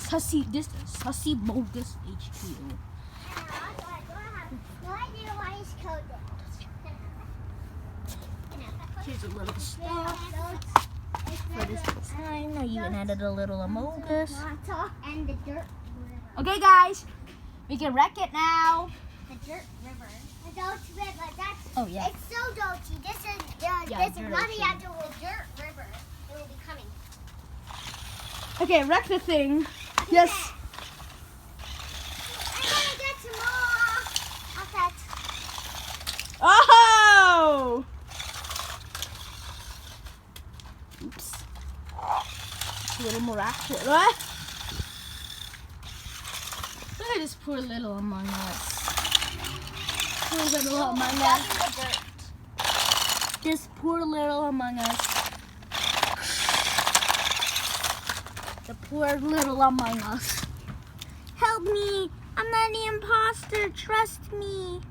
this Sussy Mogus HQ. Here's a little stuff for this design. I even added a little Amogus. And the dirt. Okay, guys, we can wreck it now. The dirt river. The dirt river. That's. Oh yeah. It's so dirty. This is Yeah, this is dirt not ocean. the actual dirt river. It will be coming. Okay, wreck the thing. Yes. I'm gonna get some more of that. Oh! Oops. A little more action. What? Look at this poor little Among Us. Poor little Among Us. This poor little Among Us. The poor little Among Us. Help me! I'm not the imposter. Trust me.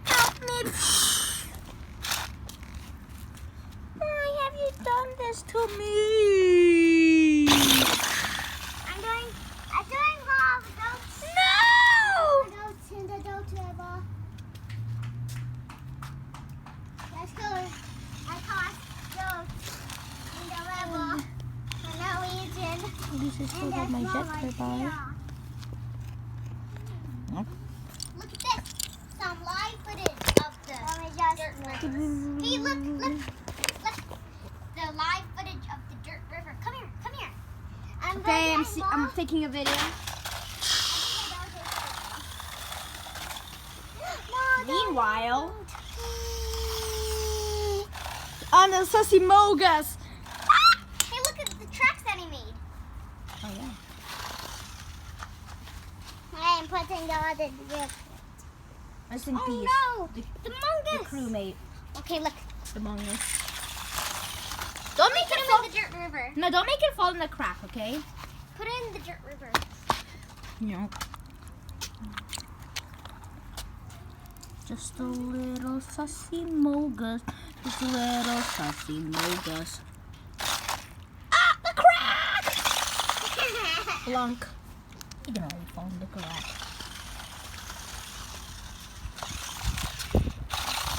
Help me! Why have you done this to me? I'm doing all the goats. No! The goats in the goat river. Let's go. I tossed goats in the river for no reason. This is And there's my more jet right turbine. here. No. Look at this. Some live footage of the dirt river. Hey, look. The live footage of the dirt river. Come here. Okay, I'm taking a video. Meanwhile, on the Sussy Mogus. Hey, look at the tracks that he made. Oh yeah. I am putting the other gift. Rest in peace. Oh no, The the mongoose. crewmate, Okay, look. the Mongus. Don't make Put it him fall. in the dirt river. No, don't make it fall in the crack, okay? Put it in the dirt river. No. Just a little Sussy Mogus. Just a little Sussy Mogus. Ah, the crack! Blunk. You can only fall in the crack.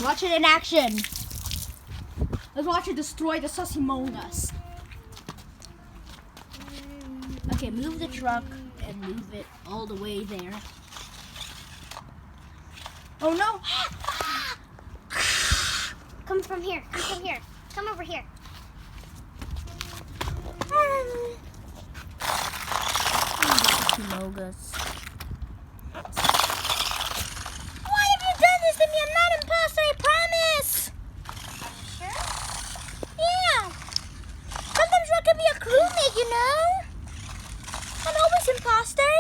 Watch it in action. Let's watch it destroy the Sussy Mogus. Okay, move the truck and move it all the way there. Oh no! Come from here. Come over here. Sussy Mogus. Why have you done this to me? I'm not imposter, I promise! Sure? Yeah! Sometimes I can be a crewmate, you know? I'm always imposter.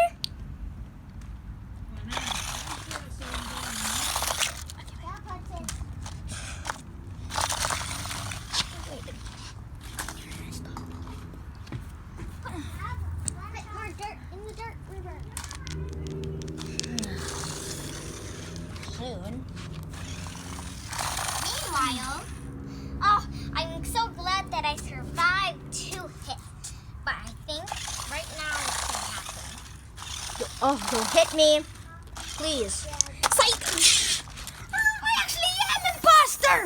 Put more dirt in the dirt river. Soon. Meanwhile, I'm so glad that I survived 2 hits. But I think right now it's gonna happen. Oh, don't hit me. Please. Psych! I actually am imposter!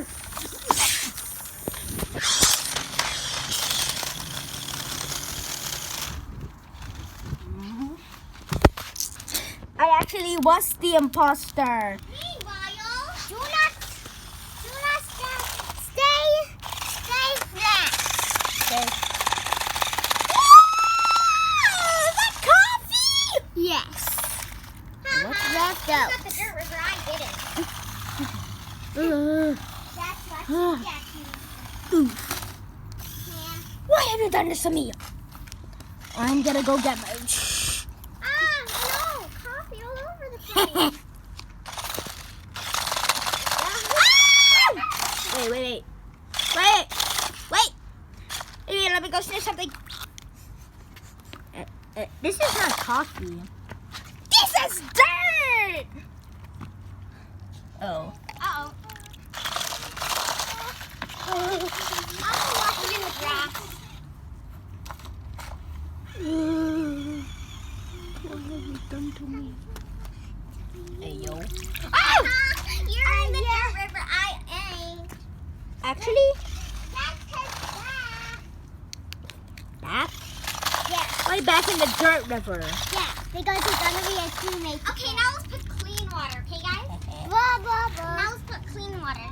I actually was the imposter. Meanwhile, do not stay flat. Okay. Is that coffee? Yes. What's that You got the dirt river, I didn't. That's what you get. Yeah. Why have you done this to me? I'm gonna go get my... No, coffee all over the place. Wait. Hey, let me go sniff something. This is not coffee. This is dirt! Oh. Uh-oh. done to me? Hey, yo. You're in the dirt river. I ain't. Actually, That's back? Yeah. Why back in the dirt river? Yeah, because he's gonna be a teammate. Okay, now let's put clean water, okay, guys? Blah, blah, blah. Now let's put clean water.